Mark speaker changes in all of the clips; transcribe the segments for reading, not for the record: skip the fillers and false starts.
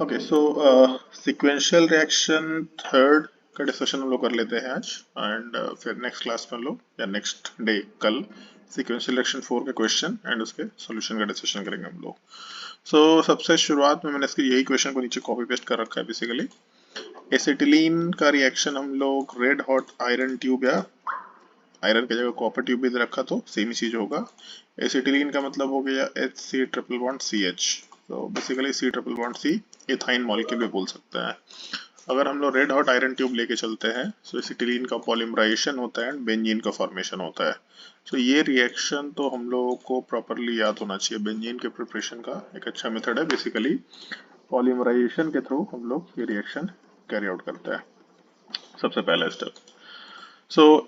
Speaker 1: Okay so sequential reaction third का discussion हम लोग कर लेते हैं आज एंड फिर नेक्स्ट क्लास में हम लोग या नेक्स्ट डे कल सिक्वेंशियल रिएक्शन 4 के क्वेश्चन एंड उसके सॉल्यूशन का डिस्कशन करेंगे हम लोग। सबसे शुरुआत में मैंने इसके यही क्वेश्चन को नीचे कॉपी पेस्ट कर रखा है। बेसिकली एसिटिलीन का रिएक्शन हम लोग रेड हॉट आयरन ट्यूब या आयरन की जगह कॉपर ट्यूब भी दे रखा तो सेम ही चीज होगा। एसिटिलीन का मतलब हो गया HC ट्रिपल बॉन्ड CH। तो basically C triple bond C ethyne molecule भी बोल सकते हैं। अगर हम लोग रेड हॉट आयरन ट्यूब लेके चलते हैं तो एसिटिलीन का पॉलीमराइजेशन होता है एंड बेंजीन का फॉर्मेशन होता है। ये रिएक्शन तो हम लोगों को प्रॉपरली याद होना चाहिए। बेंजीन के प्रिपरेशन का एक अच्छा मेथड है। बेसिकली पॉलीमराइजेशन के थ्रू हम लोग ये रिएक्शन कैरी आउट करते हैं। सबसे पहला step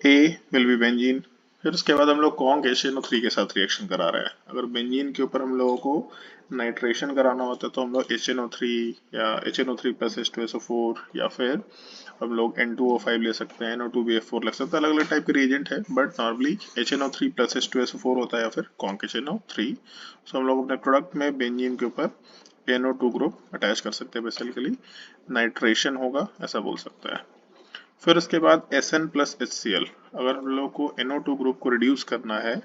Speaker 1: A will be benzene. फिर उसके बाद हम लोग कॉन्ग HNO3 के साथ रिएक्शन करा रहे हैं। अगर बेंजीन के ऊपर हम लोगों को नाइट्रेशन कराना होता है तो हम लोग HNO3 या HNO3 प्लस H2SO4 या फिर हम लोग N2O5 ले सकते हैं, NO2BF4 लग सकता है। अलग अलग टाइप के रिएजेंट है but normally HNO3 plus H2SO4 होता है या फिर कॉन्ग HNO3। हम लोग अपने प्रोडक्ट में बेंजीन के ऊपर NO2 ग्रुप अटैच कर सकते हैं। बेसिकली नाइट्रेशन होगा ऐसा बोल सकते हैं। फिर उसके बाद Sn प्लस HCl। अगर हम लोग को NO2 ग्रुप को रिड्यूस करना है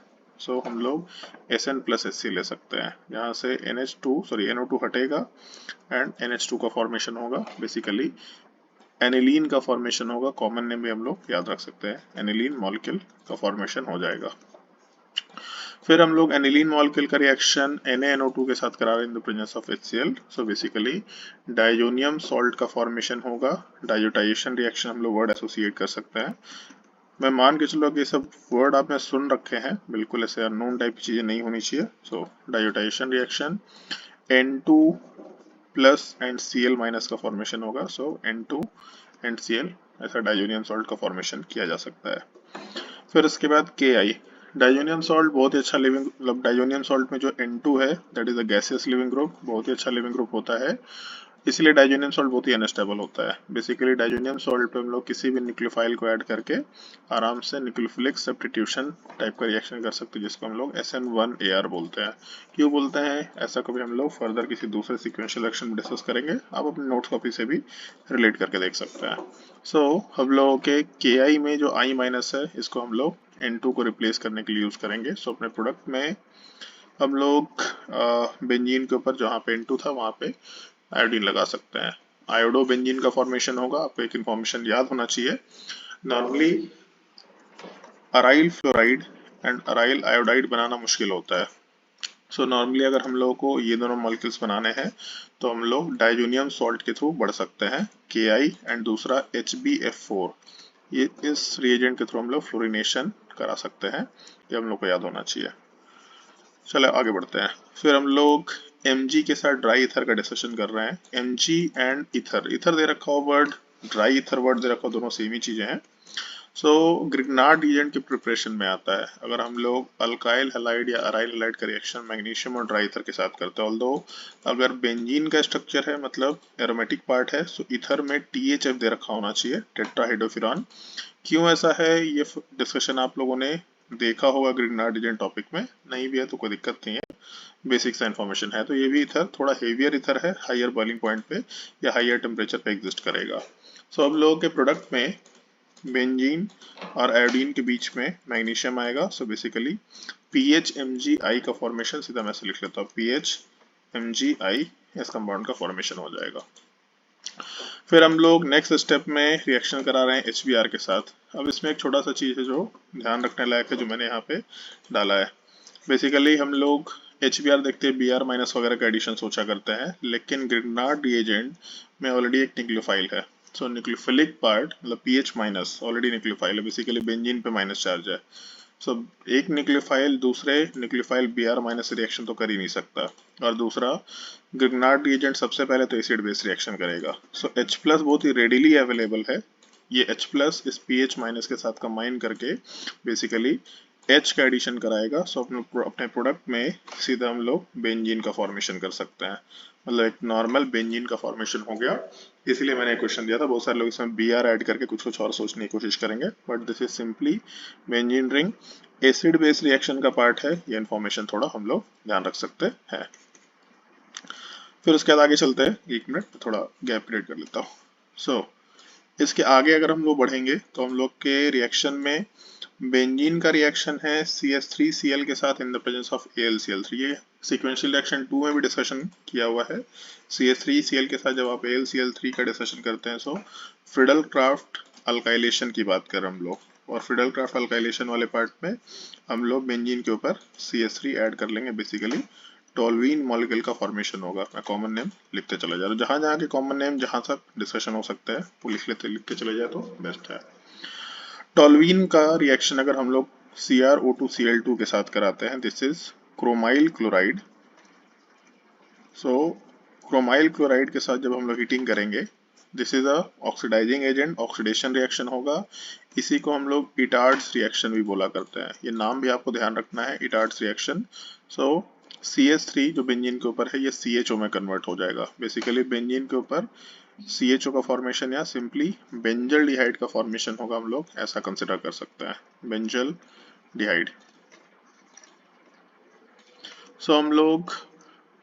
Speaker 1: हम लोग Sn प्लस HCl ले सकते हैं, जहाँ से NO2 हटेगा एंड NH2 का फॉर्मेशन होगा। बेसिकली एनिलीन का फॉर्मेशन होगा। कॉमन नेम भी हम लोग याद रख सकते हैं, एनिलीन मॉलिक्यूल का फॉर्मेशन हो जाएगा। फिर हम लोग एनिलीन मॉलिक्यूल का रिएक्शन NaNO2 के साथ करा रहे हैं in the presence of HCl। Basically diazonium salt का फॉर्मेशन होगा। डाइजोटाइजेशन रिएक्शन हम लोग वर्ड एसोसिएट कर सकते हैं। मैं मान के चलो कि ये सब वर्ड आपने सुन रखे हैं, बिल्कुल ऐसे अननोन टाइप की चीजें नहीं होनी चाहिए। Diazotization reaction N2 plus and Cl minus का फॉर्मेशन होगा। N2 एंड Cl ऐसा डाइजोनियम सॉल्ट का फॉर्मेशन किया जा सकता है। फिर उसके बाद Ki डाइजोनियम सॉल्ट बहुत ही अच्छा लिविंग, मतलब डाइजोनियम सॉल्ट में जो N2 है that is a gaseous leaving group, बहुत ही अच्छा लिविंग ग्रुप होता है। इसलिए डाइजोनियम सॉल्ट बहुत ही अनस्टेबल होता है। बेसिकली डाइजोनियम सॉल्ट पे हम लोग किसी भी न्यूक्लियोफाइल को ऐड करके आराम से न्यूक्लियोफिलिक सब्स्टिट्यूशन टाइप का रिएक्शन कर सकते हैं, जिसको हम लोग SN1AR बोलते हैं। क्यों बोलते हैं ऐसा, कभी हम लोग फर्दर किसी दूसरे सिक्वेंशियल रिएक्शन में डिस्कस करेंगे। आप अपने नोट्स कॉपी से भी रिलेट करके देख सकते हैं। हम लोगों के Ki में जो I माइनस है इसको हम लोग N2 को रिप्लेस करने के लिए यूज करेंगे। अपने प्रोडक्ट में हम लोग बेंजीन के ऊपर जहाँ पे N2 था वहाँ पे आयोडीन लगा सकते हैं। आयोडो बेंजीन का फॉर्मेशन होगा। आपको एक इन्फॉर्मेशन याद होना चाहिए, normally aryl fluoride and aryl iodide बनाना मुश्किल होता है। नॉर्मली अगर हम लोगों को ये दोनों मॉलिक्यूल्स बनाने हैं तो हम लोग डाइजोनियम सॉल्ट के थ्रू बढ़ सकते हैं, Ki एंड दूसरा HbF4। ये इस रिएजेंट के थ्रू हम लोग फ्लोरिनेशन करा सकते हैं। ये हम लोग को याद होना चाहिए। चलो आगे बढ़ते हैं। फिर हम लोग Mg के साथ ड्राई ईथर का डिस्कशन कर रहे हैं। Mg एंड ईथर दे रखा हो वर्ड, ड्राई ईथर वर्ड दे रखा हो, दोनों सेम ही चीजें हैं। ग्रिग्नार्ड रिएजेंट की प्रिपरेशन में आता है। अगर हम लोग अल्काइल हैलाइड या अराइल हैलाइड का रिएक्शन मैग्नीशियम और ड्राई ईथर के साथ करते हैं, ऑल्दो अगर बेंजीन का स्ट्रक्चर है मतलब एरोमेटिक पार्ट है, ईथर में THF दे रखा होना चाहिए, टेट्राहाइड्रोफिरॉन। क्यों ऐसा है ये डिस्कशन आप लोगों ने देखा होगा ग्रिग्नार्ड रिएजेंट टॉपिक में, नहीं भी है तो कोई दिक्कत नहीं है, बेसिक सा इन्फॉर्मेशन है। तो ये भी ईथर थोड़ा हेवियर ईथर है, हायर बॉइलिंग पॉइंट पे या हायर टेम्परेचर पे एग्जिस्ट करेगा। अब लोगों के प्रोडक्ट में बेंजीन और आयोडीन के बीच में मैग्नीशियम आएगा। बेसिकली PHMgI का फॉर्मेशन सीधा मैं से लिख लेता हूँ, PHMgI इस कंपाउंड का फॉर्मेशन हो जाएगा। फिर हम लोग नेक्स्ट स्टेप में रिएक्शन करा रहे हैं HBr के साथ। अब इसमें एक छोटा सा चीज है जो ध्यान रखने लायक है, जो मैंने यहाँ पे डाला है। बेसिकली हम लोग HBr देखते हैं Br माइनस वगैरह का एडिशन सोचा करते हैं, लेकिन ग्रिग्नार्ड रिएजेंट में ऑलरेडी एक न्यूक्लियोफाइल है। न्यूक्लियोफिलिक पार्ट मतलब PH माइनस ऑलरेडी न्यूक्लियोफाइल है। बेसिकली बेंजीन पे माइनस चार्ज है। एक न्यूक्लियोफाइल दूसरे न्यूक्लियोफाइल Br माइनस से रिएक्शन तो कर ही नहीं सकता, और दूसरा ग्रिग्नार्ड रिएजेंट सबसे पहले तो एसिड बेस रिएक्शन करेगा। H प्लस बहुत ही रेडिली अवेलेबल है। ये H प्लस इस PH माइनस के साथ कंबाइन करके बेसिकली H का एडिशन कराएगा। अपने प्रोडक्ट में सीधा हम लोग बेंजीन का फॉर्मेशन कर सकते हैं, मतलब एक नॉर्मल बेंजीन का फॉर्मेशन हो गया। इसलिए मैंने क्वेश्चन दिया था। बहुत सारे लोग इसमें Br ऐड करके कुछ कुछ और सोचने की कोशिश करेंगे, but this is simply benzene ring acid base reaction का पार्ट है। ये इन्फॉर्मेशन थोड़ा हम लोग ध्यान रख सकते हैं। फिर उसके बाद आगे चलते हैं, 1 मिनट थोड़ा गैप क्रिएट कर लेता हूँ। सो इसके आगे अगर हम लोग बढ़ेंगे तो हम लोग के रिएक्शन में बेंजीन का रिएक्शन है CH3Cl के साथ in the presence of AlCl3। ये सीक्वेंशियल रिएक्शन 2 में भी डिस्कशन किया हुआ है। CH3Cl के साथ जब आप AlCl3 का डिस्कशन करते हैं, सो फ्रिडल क्राफ्ट अल्काइलेशन की बात कर हम लोग, और फ्रिडल क्राफ्ट अल्काइलेशन वाले पार्ट में हम लोग बेंजीन के ऊपर CH3 ऐड कर लेंगे। बेसिकली टोल्यूइन मॉलिक्यूल का फॉर्मेशन होगा। मैं कॉमन नेम लिखते चला जा रहा हूँ, जहां जहां के कॉमन नेम जहां तक डिस्कशन हो सकता है वो लिख के चले जाए तो बेस्ट है। टोल्यूइन का रिएक्शन अगर हम लोग CrO2Cl2 के साथ कराते हैं, this is chromyl chloride. So chromyl chloride के साथ जब हम लोग हीटिंग करेंगे, this is a oxidising agent, oxidation reaction होगा। इसी को हम लोग इटार्ड्स रिएक्शन भी बोला करते हैं। ये नाम भी आपको ध्यान रखना है, इटार्ड्स रिएक्शन। सो CH3 जो बेंजीन के ऊपर है ये CHO में कन्वर्ट हो जाएगा। बेसिकली बेंजीन के ऊपर CHO का फॉर्मेशन या सिंपली बेंजल डिहाइड का फॉर्मेशन होगा, हम लोग ऐसा कंसिडर कर सकते हैं, बेंजल डिहाइड। सो हम लोग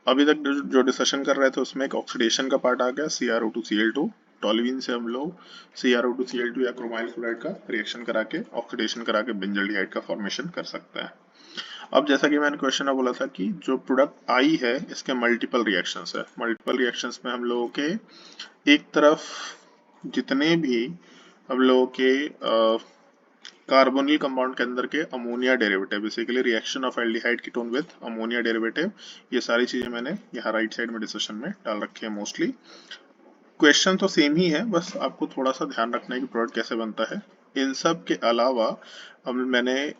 Speaker 1: अभी तक जो डिस्कशन कर रहे थे उसमें एक ऑक्सीडेशन का पार्ट आ गया, CrO2Cl2। टोल्यूइन से हम लोग CrO2Cl2 या क्रोमाइल क्लोराइड का रिएक्शन करा के, ऑक्सीडेशन करा के बेंजल डिहाइड का फॉर्मेशन कर सकते हैं। अब जैसा कि मैंने क्वेश्चन में बोला था कि जो प्रोडक्ट आई है इसके मल्टीपल रिएक्शंस है। मल्टीपल रिएक्शंस में हम लोगों के एक तरफ जितने भी हम लोगों के कार्बोनिल कंपाउंड के अंदर के ammonia derivative, basically reaction of aldehyde ketone with ammonia derivative, ये सारी चीजें मैंने यहाँ राइट साइड में डिस्कशन में डाल रखी है। मोस्टली क्वेश्चन तो सेम ही है, बस आपको थोड़ा सा ध्यान रखना है कि प्रोडक्ट कैसे बनता है। इन सब के अलावा मैंने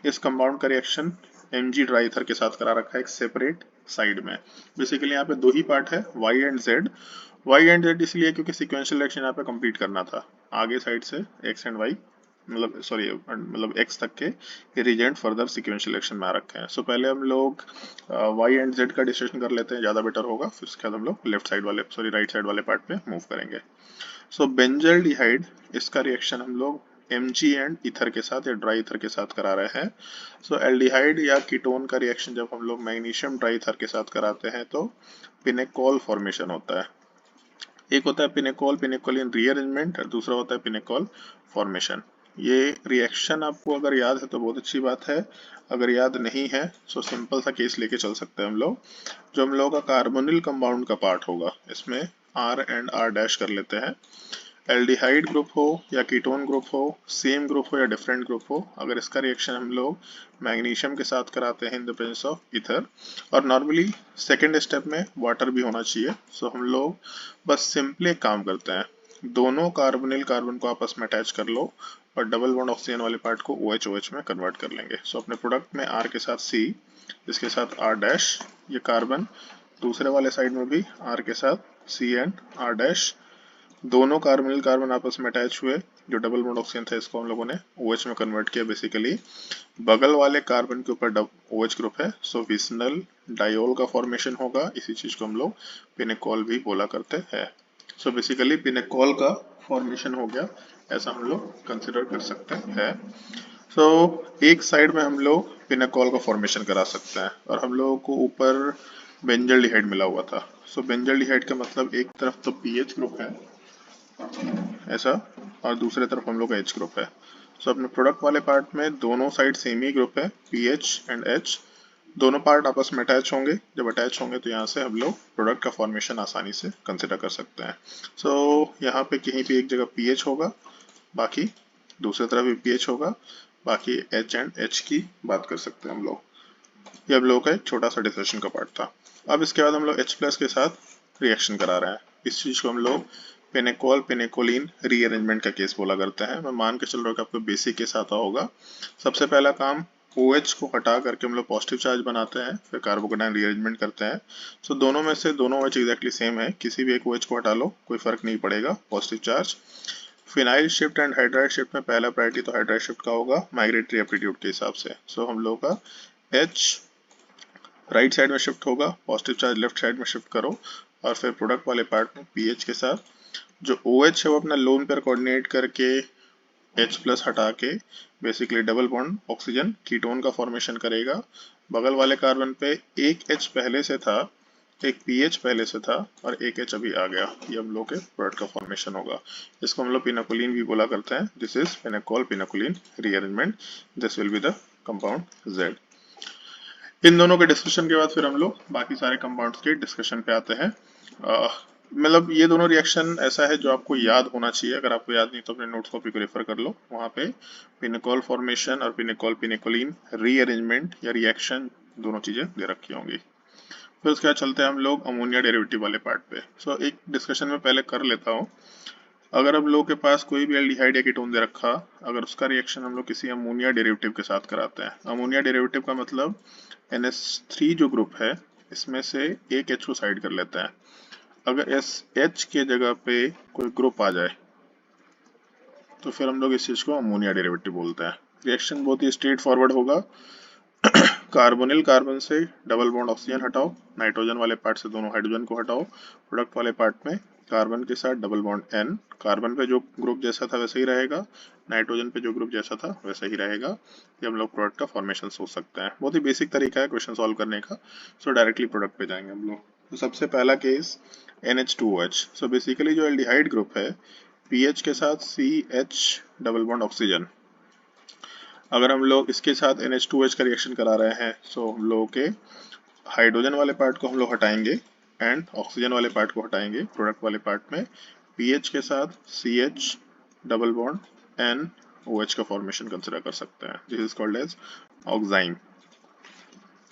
Speaker 1: इस कंपाउंड का रिएक्शन Mg ड्राई ईथर के साथ करा रखा है एक सेपरेट साइड में। बेसिकली यहाँ पे दो ही पार्ट है, Y and Z। Y and Z इसलिए क्योंकि सिक्वेंशियल रिएक्शन यहाँ पे कंप्लीट करना था, आगे साइड से X एंड Y मतलब X तक के रिजेंट फर्दर सिक्वेंशियल रिएक्शन में आ रखे हैं। सो पहले हम लोग Y एंड Z का डिस्कशन कर लेते हैं, ज़्यादा बेटर होगा। फिर उसके बाद हम लोग राइट साइड वाले पार्ट पे मूव करेंगे। सो बेंजल डिहाइड, इसका रिएक्शन हम लोग Mg एंड ईथर के साथ या ड्राई ईथर के साथ करा रहे हैं। सो एल्डिहाइड या कीटोन का रिएक्शन जब हम लोग मैग्नीशियम ड्राई ईथर के साथ कराते हैं तो पिनेकोल फॉर्मेशन होता है। एक होता है पिनेकोलिन रीअरेंजमेंट और दूसरा होता है पिनेकोल फॉर्मेशन। ये रिएक्शन आपको अगर याद है तो बहुत अच्छी बात है, अगर याद नहीं है तो सिंपल सा केस लेके चल सकते हैं हम लोग। जो हम लोग का कार्बोनिल कंपाउंड का पार्ट होगा इसमें R एंड R डैश कर लेते हैं। एल्डिहाइड ग्रुप हो या कीटोन ग्रुप हो, सेम ग्रुप हो या डिफरेंट ग्रुप हो, अगर इसका रिएक्शन हम लोग मैग्नीशियम के साथ कराते हैं in the presence of ether, और नॉर्मली सेकेंड स्टेप में वाटर भी होना चाहिए। सो हम लोग बस सिंपली एक काम करते हैं, दोनों कार्बोनिल कार्बन को आपस में अटैच कर लो और डबल बॉन्ड ऑक्सीजन वाले पार्ट को OH में कन्वर्ट कर लेंगे। सो अपने प्रोडक्ट में R के साथ C, इसके साथ R डैश, ये कार्बन दूसरे वाले साइड में भी R के साथ C एंड R डैश, दोनों कार्बोनिल कार्बन आपस में अटैच हुए, जो डबल बॉन्ड ऑक्सीजन था इसको हम लोगों ने OH में कन्वर्ट किया। बेसिकली बगल वाले कार्बन के ऊपर OH ग्रुप है, सो विसनल डायोल का फॉर्मेशन होगा। इसी चीज को हम लोग पिनेकोल भी बोला करते हैं। सो बेसिकली पिनेकोल का फॉर्मेशन हो गया, ऐसा हम लोग कंसिडर कर सकते हैं। सो एक साइड में हम लोग पिनेकोल का फॉर्मेशन करा सकते हैं और हम लोगों को ऊपर बेंजल डिहाइड मिला हुआ था। सो बेंजल डिहाइड का मतलब एक तरफ तो पीएच ग्रुप है ऐसा, और दूसरे तरफ हम लोग का H ग्रुप है। सो अपने प्रोडक्ट वाले पार्ट में दोनों साइड सेम ही ग्रुप है, PH एंड H, दोनों पार्ट आपस में अटैच होंगे। जब अटैच होंगे तो यहाँ से हम लोग प्रोडक्ट का फॉर्मेशन आसानी से कंसिडर कर सकते हैं। सो यहाँ पे कहीं पे एक जगह PH होगा, बाकी दूसरी तरफ भी PH होगा, बाकी H एंड H की बात कर सकते हैं हम लोग। ये हम लोगों का एक छोटा सा डिस्कशन का पार्ट था। अब इसके बाद हम लोग H+ के साथ रिएक्शन करा रहे हैं। इस चीज को हम लोग पिनेकोल पिनेकोलिन रीअरेंजमेंट का केस बोला करते हैं। मैं मान के चल रहा हूँ कि आपको बेसिक केस आता होगा। सबसे पहला काम, OH को हटा करके हम लोग पॉजिटिव चार्ज बनाते हैं, फिर कार्बोकेटाइन रीअरेंजमेंट करते हैं। सो दोनों में से दोनों OH एग्जैक्टली सेम है, किसी भी एक OH को हटा लो कोई फर्क नहीं पड़ेगा, positive charge. Phenyl shift and hydride shift में पहला प्रायोरिटी तो हाइड्राइड शिफ्ट का होगा माइग्रेटरी एप्टीट्यूड के हिसाब से। सो हम लोग का H राइट साइड में शिफ्ट होगा, पॉजिटिव चार्ज लेफ्ट साइड में शिफ्ट करो, और फिर प्रोडक्ट वाले पार्ट में PH के साथ जो OH है वो अपना लोन पेयर कोऑर्डिनेट करके H+ हटा के basically double bond oxygen ketone का फॉर्मेशन करेगा। बगल वाले कार्बन पे एक H पहले से था, एक पीएच पहले से था और एक एच अभी आ गया, ये हम लोग के प्रोडक्ट का फॉर्मेशन होगा। इसको हम लोग पिनाकोलिन भी बोला करते हैं। This is pinacol pinacolone rearrangement. This will be the compound Z. इन दोनों के डिस्कशन के बाद फिर हम लोग बाकी सारे कंपाउंड्स के डिस्कशन पे आते हैं। मतलब ये दोनों रिएक्शन ऐसा है जो आपको याद होना चाहिए। अगर आपको याद नहीं तो अपने नोट्स कॉपी को रेफर कर लो, वहाँ पे पिनाकोल फॉर्मेशन और पिनाकोल पिनाकोलिन रीअरेंजमेंट या रिएक्शन दोनों चीजें दे रखी होंगी। फिर उसके बाद चलते हैं हम लोग अमोनिया डेरिवेटिव वाले पार्ट पे। सो एक डिस्कशन में पहले कर लेता हूँ। अगर हम लोग के पास कोई भी एल्डिहाइड या कीटोन दे रखा, अगर उसका रिएक्शन हम लोग किसी अमोनिया डेरिवेटिव के साथ कराते हैं, अमोनिया डेरिवेटिव का मतलब NH3 जो ग्रुप है इसमें से एक H को साइड कर लेते हैं। अगर SH के जगह पे कोई ग्रुप आ जाए तो फिर हम लोग इस चीज को अमोनिया डेरिवेटिव बोलते हैं। रिएक्शन बहुत ही स्ट्रेट फॉरवर्ड होगा। कार्बोनिल कार्बन से डबल बॉन्ड ऑक्सीजन हटाओ, नाइट्रोजन वाले पार्ट से दोनों हाइड्रोजन को हटाओ, प्रोडक्ट वाले पार्ट में कार्बन के साथ डबल बॉन्ड N, कार्बन पे जो ग्रुप जैसा था वैसे ही रहेगा, नाइट्रोजन पे जो ग्रुप जैसा था वैसा ही रहेगा। ये हम लोग प्रोडक्ट का फॉर्मेशन सोच सकते हैं। बहुत ही बेसिक तरीका है क्वेश्चन सॉल्व करने का। सो डायरेक्टली प्रोडक्ट पे जाएंगे हम लोग। तो सबसे पहला केस NH2OH। सो बेसिकली जो एल्डिहाइड ग्रुप है पीएच के साथ CH डबल बॉन्ड ऑक्सीजन, अगर हम लोग इसके साथ NH2OH का रिएक्शन करा रहे हैं तो हम लोगों के हाइड्रोजन वाले पार्ट को हम लोग हटाएंगे एंड ऑक्सीजन वाले पार्ट को हटाएंगे। प्रोडक्ट वाले पार्ट में पीएच के साथ CH डबल बॉन्ड NOH का फॉर्मेशन कंसिडर कर सकते हैं। This is called as oxime.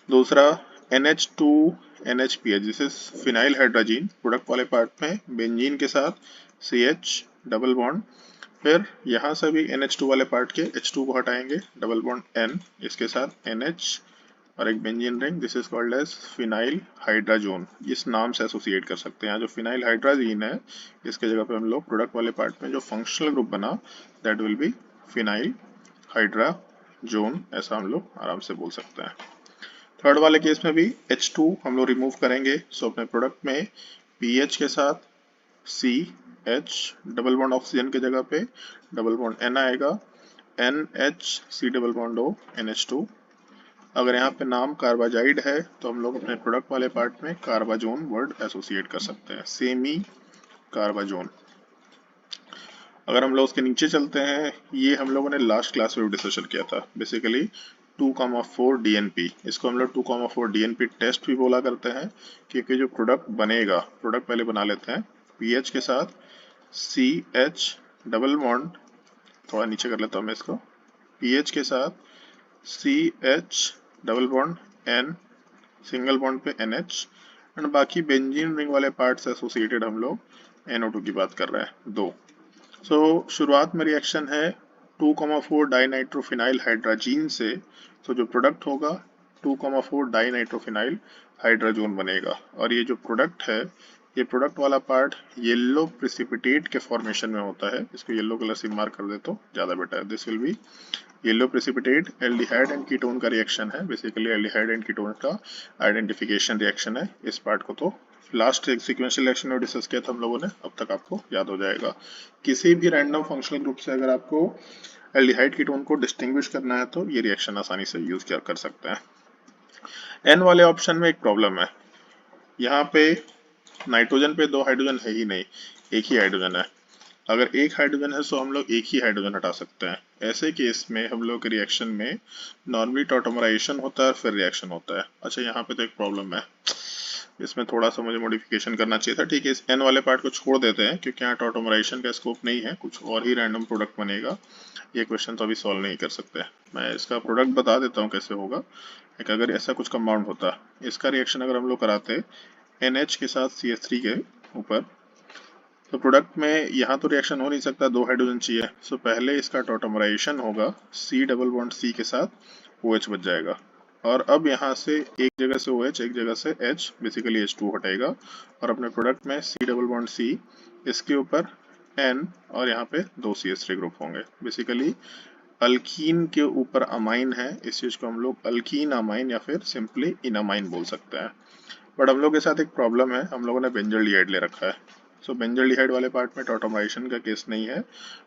Speaker 1: दूसरा NH2NHPH, this is phenyl hydrazine. Product वाले पार्ट में बेंजीन के साथ CH डबल बॉन्ड, फिर यहाँ से भी NH2 वाले पार्ट के H2 को हटाएंगे, डबल बॉन्ड N, इसके साथ NH और एक benzene ring. This is called as phenyl hydrazone. इस नाम से एसोसिएट कर सकते हैं। जो फिनाइल हाइड्राजीन है इसके जगह पे हम लोग प्रोडक्ट वाले पार्ट में जो फंक्शनल ग्रुप बना that will be phenyl hydrazone, ऐसा हम लोग आराम से बोल सकते हैं। थर्ड वाले केस में भी H2 हम लोग रिमूव करेंगे। सो अपने प्रोडक्ट में पीएच के साथ CH डबल बॉन्ड ऑक्सीजन के जगह पे डबल बॉन्ड N आएगा, NH double bond O NH2। अगर यहाँ पे नाम कार्बाजाइड है तो हम लोग अपने प्रोडक्ट वाले पार्ट में कार्बाजोन वर्ड एसोसिएट कर सकते हैं, सेमी कार्बाजोन। अगर हम लोग उसके नीचे चलते हैं, ये हम लोगों ने लास्ट क्लास में डिस्कशन किया था। बेसिकली 2,4 DNP, इसको हम लोग 2,4 DNP टेस्ट भी बोला करते हैं, क्योंकि जो प्रोडक्ट बनेगा, प्रोडक्ट पहले बना लेते हैं पीएच के साथ CH डबल बॉन्ड, थोड़ा नीचे कर लेता हूँ मैं इसको, पीएच के साथ CH double bond N, single bond पे NH एंड बाकी बेंजीन रिंग वाले पार्ट से एसोसिएटेड हम लोग NO2 की बात कर रहे हैं, दो। सो शुरुआत में रिएक्शन है 2,4 डाइनाइट्रोफिनाइल हाइड्राजीन से। तो जो प्रोडक्ट होगा 2,4 डाइनाइट्रोफिनाइल हाइड्राजोन बनेगा। और ये जो प्रोडक्ट है, ये प्रोडक्ट वाला पार्ट येलो प्रेसिपिटेट के फॉर्मेशन में होता है। इसको येलो कलर से मार्क कर दे तो ज्यादा बेटर है। This will B yellow precipitate. Aldehyde and ketone का रिएक्शन है। बेसिकली एल्डिहाइड एंड कीटोन का आइडेंटिफिकेशन रिएक्शन है। इस पार्ट को तो लास्ट सीक्वेंशियल रिएक्शन में डिस्कस किया था हम लोगों ने, अब तक आपको याद हो जाएगा। किसी भी रैंडम फंक्शनल ग्रुप से अगर आपको एल्डिहाइड कीटोन को डिस्टिंग्विश करना है तो ये रिएक्शन आसानी से यूज किया कर सकते हैं। एन वाले ऑप्शन में एक प्रॉब्लम है, यहाँ पे नाइट्रोजन पे दो हाइड्रोजन है ही नहीं, एक ही हाइड्रोजन है। अगर एक हाइड्रोजन है तो हम लोग एक ही हाइड्रोजन हटा सकते हैं। ऐसे केस में हम लोग के रिएक्शन में नॉर्मली टॉटोमराइजेशन होता है और फिर रिएक्शन होता है। अच्छा, यहाँ पे तो एक प्रॉब्लम है, इसमें थोड़ा सा मुझे मॉडिफिकेशन करना चाहिए था। ठीक है, इस एन वाले पार्ट को छोड़ देते हैं क्योंकि यहाँ टॉटोमराइजेशन का स्कोप नहीं है, कुछ और ही रैंडम प्रोडक्ट बनेगा। ये क्वेश्चन तो अभी सॉल्व नहीं कर सकते। मैं इसका प्रोडक्ट बता देता हूँ कैसे होगा। एक अगर ऐसा कुछ कंपाउंड होता, इसका रिएक्शन अगर हम लोग कराते NH के साथ CH3 के ऊपर, तो प्रोडक्ट में यहाँ तो रिएक्शन हो नहीं सकता, दो हाइड्रोजन चाहिए। सो पहले इसका टॉटोमराइजेशन होगा, C डबल बॉन्ड C के साथ OH बच जाएगा। और अब यहाँ से एक जगह से OH, एक जगह से H, बेसिकली H2 हटेगा और अपने प्रोडक्ट में C डबल बॉन्ड C, इसके ऊपर N और यहाँ पे दो CH3 ग्रुप होंगे। बेसिकली अल्कीन के ऊपर अमाइन है, इस चीज को हम लोग अल्कीन अमाइन या फिर सिंपली इनामाइन बोल सकते हैं। बट हम लोग के साथ एक प्रॉब्लम है, हम लोगों ने बेंजल्डिहाइड ले रखा है। सो बेंजल्डिहाइड वाले पार्ट में टॉटोमराइजेशन का केस नहीं है।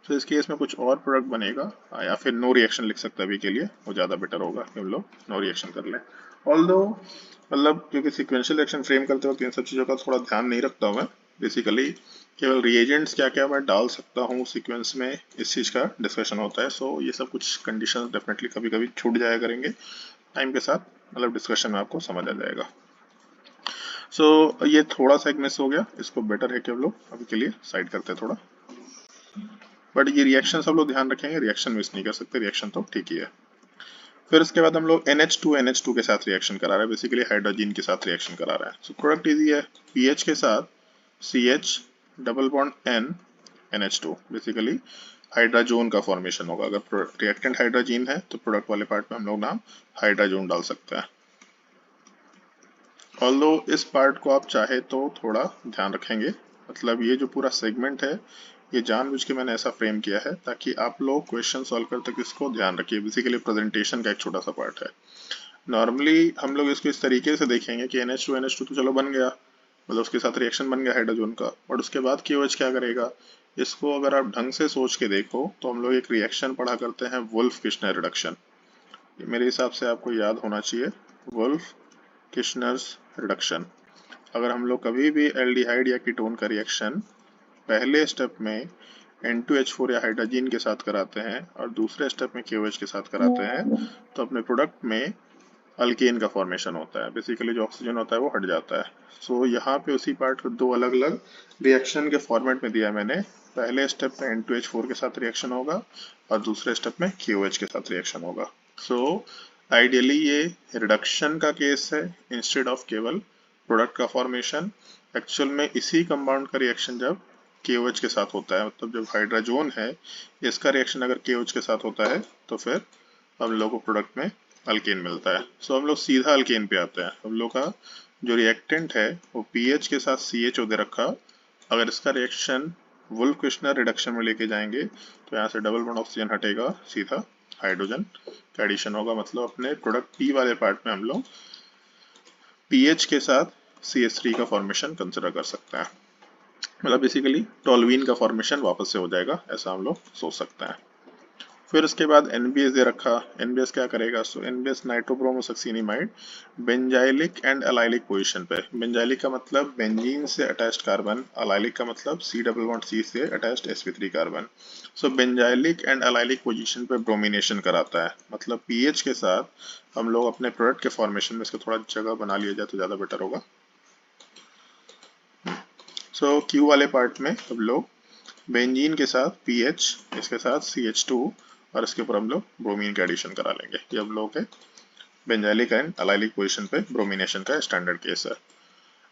Speaker 1: सो इस केस में कुछ और प्रोडक्ट बनेगा, या फिर नो रिएक्शन लिख सकते हैं अभी के लिए, वो ज़्यादा बेटर होगा कि हम लोग नो रिएक्शन कर लें। ऑल्दो मतलब क्योंकि सिक्वेंशियल रिएक्शन फ्रेम करते वक्त इन सब चीज़ों का थोड़ा ध्यान नहीं रखता हूँ मैं, बेसिकली केवल रिएजेंट्स क्या क्या मैं डाल सकता हूँ सीक्वेंस में, इस चीज़ का डिस्कशन होता है। सो ये सब कुछ कंडीशन डेफिनेटली कभी कभी छूट जाया करेंगे टाइम के साथ, मतलब डिस्कशन में आपको समझ आ जाएगा। सो ये थोड़ा सा एक मिस हो गया, इसको बेटर है कि हम लोग अभी के लिए साइड करते हैं थोड़ा, बट ये रिएक्शन सब लोग ध्यान रखेंगे, रिएक्शन मिस नहीं कर सकते, रिएक्शन तो ठीक ही है। फिर उसके बाद हम लोग NH2 के साथ रिएक्शन करा रहे हैं, बेसिकली हाइड्रोजन के साथ रिएक्शन करा रहे हैं। सो प्रोडक्ट इजी है, पीएच के साथ CH double bond N NH2, basically hydrazone का फॉर्मेशन होगा। अगर रिएक्टेंट हाइड्रोजन है तो प्रोडक्ट वाले पार्ट में हम लोग नाम हाइड्राजोन डाल सकते हैं। ऑल्दो इस पार्ट को आप चाहे तो थोड़ा ध्यान रखेंगे, मतलब ये जो पूरा सेगमेंट है ये जानबूझ के मैंने ऐसा फ्रेम किया है ताकि आप लोग क्वेश्चन सॉल्व करते तक इसको ध्यान रखिए। बेसिकली प्रेजेंटेशन का एक छोटा सा पार्ट है। नॉर्मली हम लोग इसको इस तरीके से देखेंगे कि NH2 तो चलो बन गया, मतलब उसके साथ रिएक्शन बन गया हाइड्रोजन का, और उसके बाद KOH क्या करेगा। इसको अगर आप ढंग से सोच के देखो तो हम लोग एक रिएक्शन पढ़ा करते हैं, वुल्फ किश्नर रिडक्शन। मेरे हिसाब से आपको याद होना चाहिए, वुल्फ किश्नर्स रिडक्शन। अगर हम लोग कभी भी एल्डिहाइड या कीटोन का रिएक्शन पहले स्टेप में N2H4 या हाइड्रोजन के साथ कराते हैं और दूसरे स्टेप में KOH के साथ कराते हैं तो अपने प्रोडक्ट में अल्केन का फॉर्मेशन होता है। बेसिकली जो ऑक्सीजन होता है वो हट जाता है। सो यहाँ पे उसी पार्ट को दो अलग अलग रिएक्शन के फॉर्मेट में दिया मैंने। पहले स्टेप में N2H4 के साथ रिएक्शन होगा और दूसरे स्टेप में KOH के साथ रिएक्शन होगा। सो आइडियली ये रिडक्शन का केस है इंस्टेड ऑफ केवल प्रोडक्ट का फॉर्मेशन। एक्चुअल में इसी कंपाउंड का रिएक्शन जब KOH के साथ होता है, मतलब जब हाइड्रोजन है इसका रिएक्शन अगर KOH के साथ होता है तो फिर हम लोग को प्रोडक्ट में अल्केन मिलता है। सो हम लोग सीधा अल्केन पे आते हैं। हम लोग का जो रिएक्टेंट है वो पीएच के साथ CHO दे रखा, अगर इसका रिएक्शन वुल्फ किश्नर रिडक्शन में लेके जाएंगे तो यहाँ से डबल बॉन्ड ऑक्सीजन हटेगा, सीधा हाइड्रोजन का एडिशन होगा। मतलब अपने प्रोडक्ट पी वाले पार्ट में हम लोग पीएच के साथ CH3 का फॉर्मेशन कंसिडर कर सकते हैं, मतलब बेसिकली टोल्यूइन का फॉर्मेशन वापस से हो जाएगा, ऐसा हम लोग सोच सकते हैं। फिर उसके बाद NBS दे रखा। NBS क्या करेगा, so NBS nitrobromosuccinimide benzylic and allylic position पे। बेंजाइलिक का मतलब बेंजीन से अटैच्ड कार्बन, अलाइलिक का मतलब C डबल बॉन्ड C से attached sp3 carbon. So benzylic and allylic position पे ब्रोमिनेशन कराता है, मतलब पीएच के साथ हम लोग अपने प्रोडक्ट के फॉर्मेशन में इसको थोड़ा जगह बना लिया जाए तो ज्यादा बेटर होगा। सो Q वाले पार्ट में हम लोग बेंजीन के साथ पीएच, इसके साथ CH2 और इसके ऊपर हम लोग ब्रोमीन का एडिशन करा लेंगे। ये हम लोग के बेंजाइलिक एंड अलाइलिक पोजीशन पे ब्रोमिनेशन का स्टैंडर्ड केस है।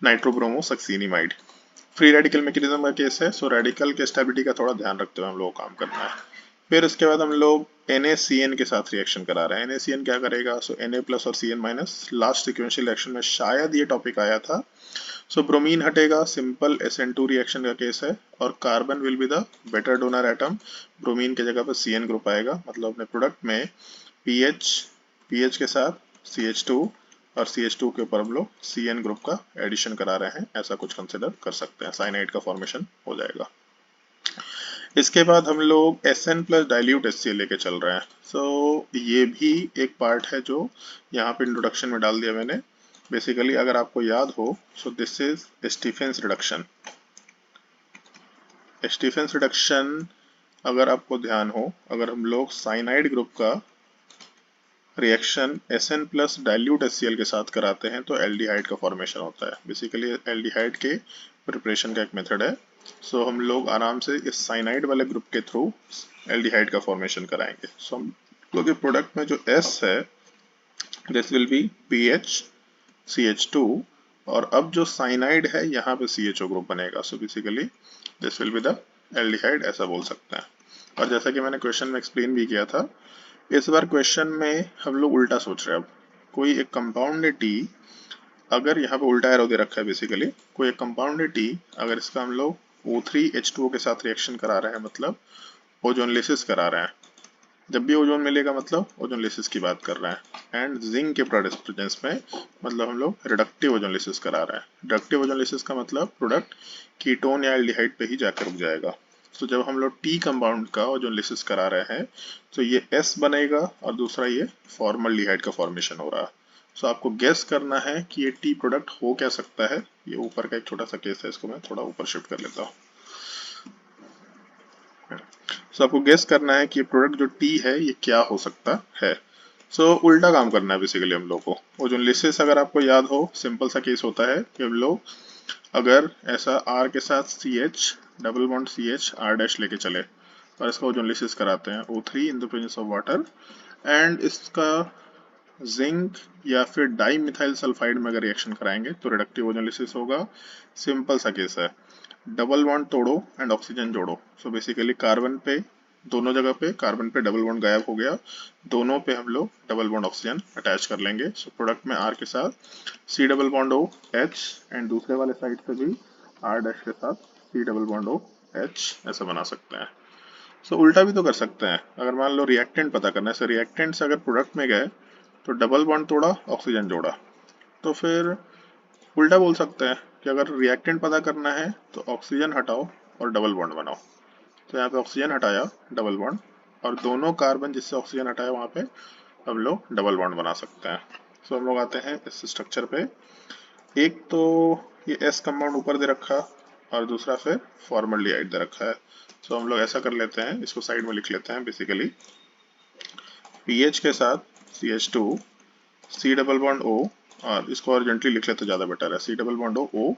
Speaker 1: नाइट्रोब्रोमोसक्सिनिमाइड फ्री रेडिकल मैकेनिज्म का केस है। सो रेडिकल के स्टेबिलिटी का थोड़ा ध्यान रखते हुए हम लोग काम करना है। फिर उसके बाद हम लोग NaCN के साथ रिएक्शन करा रहे हैं। NaCN क्या करेगा, सो Na प्लस और Cn minus, last sequential reaction में शायद ये टॉपिक आया था। सो ब्रोमीन हटेगा, सिंपल SN2 रिएक्शन का केस है, और carbon will be the better donor atom. Bromine के जगह पर CN ग्रुप आएगा, मतलब अपने प्रोडक्ट में पीएच के साथ CH2 और CH2 के ऊपर हम लोग CN ग्रुप का एडिशन करा रहे हैं, ऐसा कुछ कंसिडर कर सकते हैं। साइनाइड का फॉर्मेशन हो जाएगा। इसके बाद हम लोग SN प्लस डाइल्यूट HCl लेके चल रहे हैं। सो ये भी एक पार्ट है जो यहाँ पे इंट्रोडक्शन में डाल दिया मैंने। बेसिकली अगर आपको याद हो, so this is Stephens reduction. Stephens reduction अगर आपको ध्यान हो, अगर हम लोग साइनाइड ग्रुप का reaction SN plus dilute HCl के साथ कराते हैं तो एल्डिहाइड का फॉर्मेशन होता है। बेसिकली एल्डिहाइड के प्रिपरेशन का एक मेथड है। सो हम लोग आराम से इस साइनाइड वाले ग्रुप के थ्रू एल्डिहाइड का फॉर्मेशन कराएंगे। सो हम लोग के प्रोडक्ट में जो S है, this will B PH CH2, और अब जो साइनाइड है यहाँ पे CHO ग्रुप बनेगा। So basically this will be the aldehyde, ऐसा बोल सकते हैं। और जैसा कि मैंने क्वेश्चन में एक्सप्लेन भी किया था, इस बार क्वेश्चन में हम लोग उल्टा सोच रहे हैं। अब कोई एक कंपाउंड है T, अगर यहाँ पे उल्टा एरो दे रखा है, बेसिकली कोई एक कंपाउंड है T, अगर इसका हम लोग O3H2O के साथ रिएक्शन करा रहे हैं, मतलब ओजोनलिसिस करा रहे हैं। जब भी ओजोन मिलेगा मतलब ओजोनलिसिस की बात कर रहे हैं, एंड जिंक के प्रेजेंस में मतलब हम लोग रिडक्टिव ओजोनलिसिस करा रहे हैं। रिडक्टिव ओजोनलिसिस का मतलब प्रोडक्ट कीटोन या एल्डिहाइड पे ही जाकर रुक जाएगा। तो जब हम लोग T कंपाउंड का ओजोनलिसिस करा रहे हैं तो ये S बनेगा और दूसरा ये फॉर्मल्डिहाइड का फॉर्मेशन हो रहा है। सो आपको गेस करना है कि ये टी प्रोडक्ट हो क्या सकता है। ये ऊपर का एक छोटा सा केस है, इसको मैं थोड़ा ऊपर शिफ्ट कर लेता हूँ। सो आपको गेस करना है कि ये प्रोडक्ट जो टी है ये क्या हो सकता है। सो उल्टा काम करना है बेसिकली हम लोग को। ओजोनलिसिस अगर आपको याद हो, सिंपल सा केस होता है कि हम लोग अगर ऐसा R के साथ CH double bond CH R dash लेके चले और इसका ओजोनलिसिस कराते हैं O3 in the presence of water, and इसका जिंक या फिर डाई मिथाइल सल्फाइड में अगर रिएक्शन कराएंगे तो रिडक्टिव ओजोनलिसिस होगा। सिंपल सा केस है, डबल बॉन्ड तोड़ो एंड ऑक्सीजन जोड़ो। सो बेसिकली कार्बन पे दोनों जगह पे कार्बन पे डबल बॉन्ड गायब हो गया, दोनों पे हम लोग डबल बॉन्ड ऑक्सीजन अटैच कर लेंगे। सो प्रोडक्ट में R के साथ C double bond O H and दूसरे वाले साइड से भी R डैश के साथ C double bond O H ऐसा बना सकते हैं। सो उल्टा भी तो कर सकते हैं, अगर मान लो रिएक्टेंट पता करना है, सो रिएक्टेंट से अगर प्रोडक्ट में गए तो डबल बॉन्ड तोड़ा ऑक्सीजन जोड़ा, तो फिर उल्टा बोल सकते हैं कि अगर रिएक्टेंट पता करना है तो ऑक्सीजन हटाओ और डबल बॉन्ड बनाओ। तो यहाँ पे ऑक्सीजन हटाया डबल बॉन्ड, और दोनों कार्बन जिससे ऑक्सीजन हटाया वहाँ पे हम लोग डबल बॉन्ड बना सकते हैं। सो हम लोग आते हैं इस स्ट्रक्चर पे। एक तो ये S कंपाउंड ऊपर दे रखा और दूसरा फिर फॉर्मल्डिहाइड दे रखा है। सो हम लोग ऐसा कर लेते हैं, इसको साइड में लिख लेते हैं। बेसिकली पीएच के साथ CH2 C double bond O, और इसको अर्जेंटली लिख लेते ज़्यादा बेटर है, C डबल बॉन्ड O।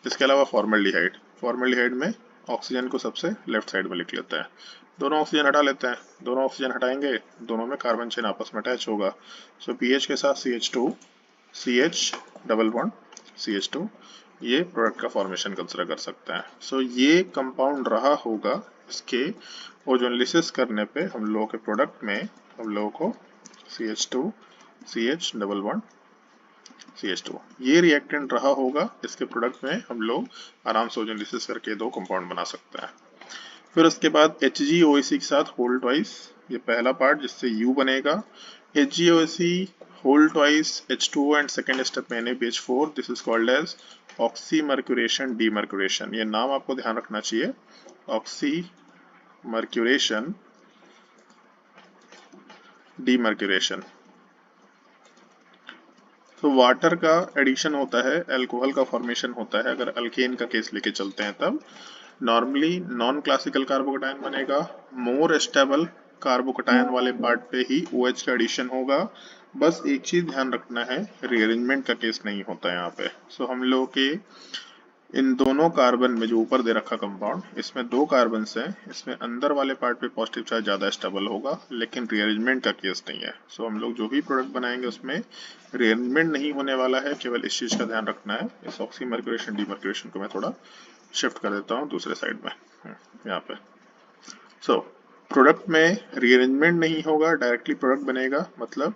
Speaker 1: इसके अलावा फॉर्मल्डिहाइड, फॉर्मल्डिहाइड में ऑक्सीजन को सबसे लेफ्ट साइड में लिख लेते हैं। दोनों ऑक्सीजन हटा लेते हैं, दोनों ऑक्सीजन हटाएंगे, दोनों में कार्बन चेन आपस में अटैच होगा। सो पीएच के साथ CH2 CH double bond CH2, ये प्रोडक्ट का फॉर्मेशन कंसिडर कर सकते हैं। सो ये कंपाउंड रहा होगा, इसके ओजोनलिसिस करने पे हम लोगों के प्रोडक्ट में हम लोगों को CH2 CH double bond CH2 ये रिएक्टेंट रहा होगा। इसके प्रोडक्ट में हम लोग आराम से ओजोनलिसिस करके दो कंपाउंड बना सकते हैं। फिर उसके बाद HgOAC के साथ होल ट्वाइस, ये पहला पार्ट जिससे U बनेगा। HgOAC whole twice H2O and second step में NaBH4, this is called as oxymercuration demercuration. ये नाम आपको ध्यान रखना चाहिए, ऑक्सीमर्क्यूरेशन डीमर्क्यूरेशन। तो वाटर का एडिशन होता है, अल्कोहल का फॉर्मेशन होता है। अगर अल्केन का केस लेके चलते हैं तब नॉर्मली नॉन क्लासिकल कार्बोकटायन बनेगा, मोर स्टेबल कार्बोकटायन वाले पार्ट पे ही OH का एडिशन होगा। बस एक चीज ध्यान रखना है, रीअरेंजमेंट का केस नहीं होता है यहाँ पे। सो हम लोग के इन दोनों कार्बन में जो ऊपर दे रखा कंपाउंड, इसमें दो कार्बन हैं, इसमें अंदर वाले पार्ट पे पॉजिटिव चार्ज ज्यादा स्टेबल होगा, लेकिन रीअरेंजमेंट का केस नहीं है। सो हम लोग जो भी प्रोडक्ट बनाएंगे उसमें रीअरेंजमेंट नहीं होने वाला है, केवल इस चीज का ध्यान रखना है। इस ऑक्सीमर्क्यूरेशन डीमर्क्यूरेशन को मैं थोड़ा शिफ्ट कर देता हूँ दूसरे साइड में यहाँ पे। सो प्रोडक्ट में रीअरेंजमेंट नहीं होगा, डायरेक्टली प्रोडक्ट बनेगा, मतलब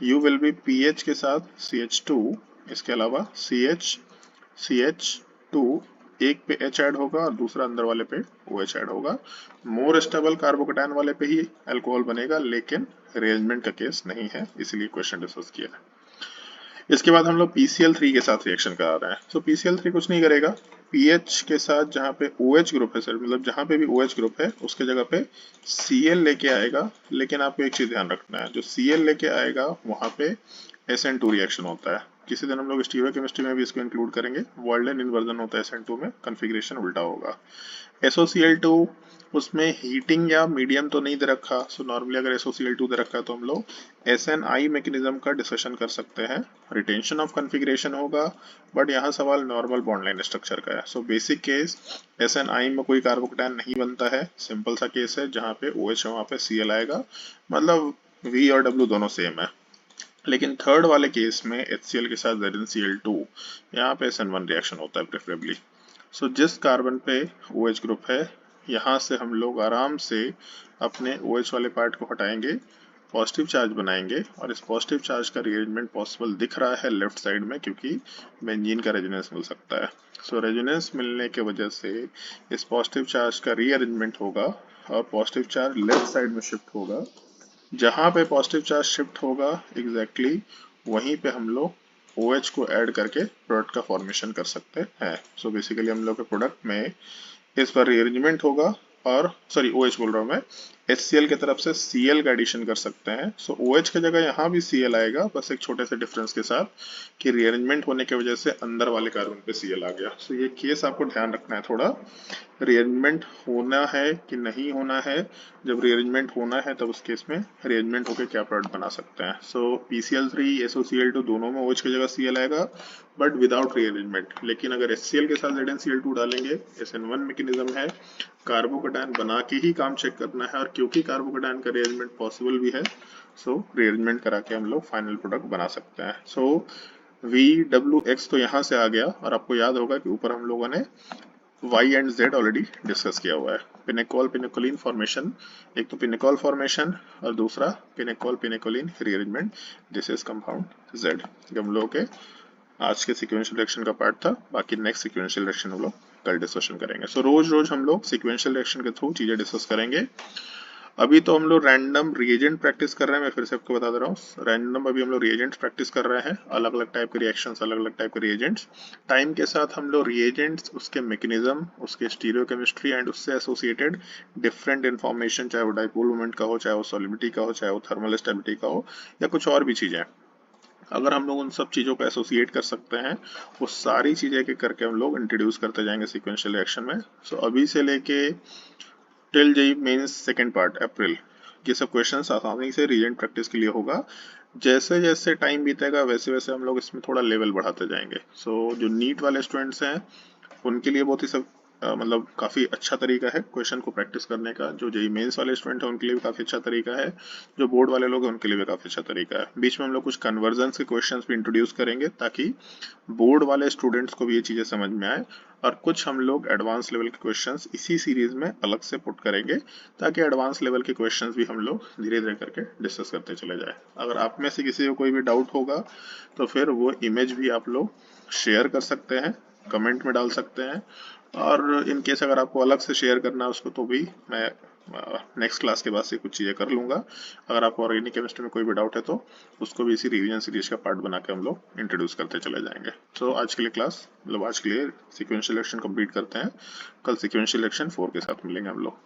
Speaker 1: U विल बी पीएच के साथ CH2, इसके अलावा CH2 एक पे H ऐड होगा और दूसरा अंदर वाले पे OH ऐड होगा। मोर स्टेबल कार्बोकटायन वाले पे ही अल्कोहल बनेगा, लेकिन रीअरेंजमेंट का केस नहीं है, इसीलिए क्वेश्चन डिस्कस किया है। इसके बाद हम लोग PCl3 के साथ रिएक्शन करा रहे हैं। सो PCl3 कुछ नहीं करेगा, पीएच के साथ जहाँ पे OH ग्रुप है, सर मतलब जहाँ पे भी OH ग्रुप है उसके जगह पे Cl लेके आएगा। लेकिन आपको एक चीज ध्यान रखना है, जो Cl लेके आएगा वहाँ पे SN2 रिएक्शन होता है। किसी दिन हम लोग स्टीरियोकेमिस्ट्री में भी इसको इंक्लूड करेंगे। वर्ल्डन इन्वर्जन होता है SN2 में, कन्फिग्रेशन उल्टा होगा। SOCl2 उसमें हीटिंग या मीडियम तो नहीं दे रखा। सो नॉर्मली अगर SOCl2 दे रखा है तो हम लोग SNI मैकेनिज्म का डिस्कशन कर सकते हैं, रिटेंशन ऑफ कन्फिग्रेशन होगा। बट यहाँ सवाल नॉर्मल बॉन्ड लाइन स्ट्रक्चर का है। सो बेसिक केस SNI में कोई कार्बोकटायन नहीं बनता है, सिंपल सा केस है, जहाँ पे OH है वहाँ पे Cl आएगा, मतलब V और W दोनों सेम है। लेकिन थर्ड वाले केस में HCl के साथ ZnCl2, यहाँ पे SN1 रिएक्शन होता है प्रेफरेबली। सो जिस कार्बन पे OH ग्रुप है, यहाँ से हम लोग आराम से अपने OH वाले पार्ट को हटाएंगे, पॉजिटिव चार्ज बनाएंगे, और इस पॉजिटिव चार्ज का रीअरेंजमेंट पॉसिबल दिख रहा है लेफ्ट साइड में, क्योंकि बेंजीन का रेजोनेंस मिल सकता है। सो रेजोनेंस मिलने के वजह से इस पॉजिटिव चार्ज का रीअरेंजमेंट होगा और पॉजिटिव चार्ज लेफ्ट साइड में शिफ्ट होगा। जहाँ पे पॉजिटिव चार्ज शिफ्ट होगा एग्जैक्टली वहीं पे हम लोग OH को ऐड करके प्रोडक्ट का फॉर्मेशन कर सकते हैं। सो बेसिकली हम लोग के प्रोडक्ट में इस पर रीअरेंजमेंट होगा, और सॉरी OH बोल रहा हूँ मैं, HCl की तरफ से Cl का एडिशन कर सकते हैं। सो OH की जगह यहाँ भी Cl आएगा, बस एक छोटे से डिफरेंस के साथ कि रीअरेंजमेंट होने की वजह से अंदर वाले कार्बन पे Cl आ गया। सो ये केस आपको ध्यान रखना है थोड़ा, रीअरेंजमेंट होना है कि नहीं होना है। जब रीअरेंजमेंट होना है तब उस केस में रीअरेंजमेंट होकर क्या प्रोडक्ट बना सकते हैं। सो PCl3 SOCl2 दोनों में OH की जगह Cl आएगा बट विदाउट रीअरेंजमेंट। लेकिन अगर HCl के साथ ZnCl2 डालेंगे, SN1 मैकेनिज्म है, कार्बोकैटायन बना के ही काम चेक करना है। और क्योंकि कार्बोकैटायन का रीअरेंजमेंट पॉसिबल भी है, सो रीअरेंजमेंट करा के हम लोग फाइनल प्रोडक्ट बना सकते हैं। सो VWX तो यहाँ से आ गया, और आपको याद होगा कि ऊपर हम लोगों ने Y and Z already discuss किया हुआ है। पिनेकॉल पिनेकोलिन फॉर्मेशन, एक तो पिनेकॉल फॉर्मेशन और दूसरा pinacol pinacolone rearrangement, this is compound Z। ये हम लोगों के आज के सीक्वेंशियल रिएक्शन का पार्ट था। बाकी नेक्स्ट सीक्वेंशियल रिएक्शन हम लोग कल डिस्कशन करेंगे। सो रोज रोज हम लोग सीक्वेंशियल रिएक्शन के थ्रू चीजें डिस्कस करेंगे। अभी तो हम लोग रैंडम रिएजेंट प्रैक्टिस कर रहे हैं। मैं फिर से आपको बता दे रहा हूँ, रैंडम अभी हम लोग रिएजेंट्स प्रैक्टिस कर रहे हैं, अलग अलग टाइप के रिएक्शंस, अलग अलग टाइप के रिएजेंट्स। टाइम के साथ हम लोग रिएजेंट्स, उसके मैकेनिज्म, उसके स्टीरियोकेमिस्ट्री एंड उससे एसोसिएटेड डिफरेंट इन्फॉर्मेशन, चाहे वो डाइपोल मोमेंट का हो, चाहे वो सॉलिबिलिटी का हो, चाहे वो थर्मल स्टेबिलिटी का हो, या कुछ और भी चीजें, अगर हम लोग उन सब चीज़ों को एसोसिएट कर सकते हैं, वो सारी चीज़ें के करके हम लोग इंट्रोड्यूस करते जाएंगे सीक्वेंशियल रिएक्शन में। सो अभी से लेके till JEE Mains second part April, ये सब क्वेश्चंस आसानी से रीजेंट प्रैक्टिस के लिए होगा। जैसे जैसे टाइम बीतेगा वैसे वैसे हम लोग इसमें थोड़ा लेवल बढ़ाते जाएंगे। सो जो नीट वाले स्टूडेंट्स हैं उनके लिए बहुत ही सब मतलब काफ़ी अच्छा तरीका है क्वेश्चन को प्रैक्टिस करने का। जो जेई मेंस वाले स्टूडेंट हैं उनके लिए भी काफ़ी अच्छा तरीका है, जो बोर्ड वाले लोग हैं उनके लिए भी काफ़ी अच्छा तरीका है। बीच में हम लोग कुछ कन्वर्जन्स के क्वेश्चंस भी इंट्रोड्यूस करेंगे ताकि बोर्ड वाले स्टूडेंट्स को भी ये चीज़ें समझ में आए, और कुछ हम लोग एडवांस लेवल के क्वेश्चंस इसी सीरीज में अलग से पुट करेंगे ताकि एडवांस लेवल के क्वेश्चंस भी हम लोग धीरे धीरे करके डिस्कस करते चले जाए। अगर आप में से किसी को कोई भी डाउट होगा तो फिर वो इमेज भी आप लोग शेयर कर सकते हैं, कमेंट में डाल सकते हैं, और इन केस अगर आपको अलग से शेयर करना है उसको तो भी मैं नेक्स्ट क्लास के बाद से कुछ चीज़ें कर लूँगा। अगर आपको ऑर्गेनिक केमिस्ट्री में कोई भी डाउट है तो उसको भी इसी रिवीजन सीरीज का पार्ट बना के हम लोग इंट्रोड्यूस करते चले जाएंगे। तो आज के लिए क्लास मतलब आज के लिए सीक्वेंशियल रिएक्शन कंप्लीट करते हैं। कल सीक्वेंशियल रिएक्शन 4 के साथ मिलेंगे हम लोग।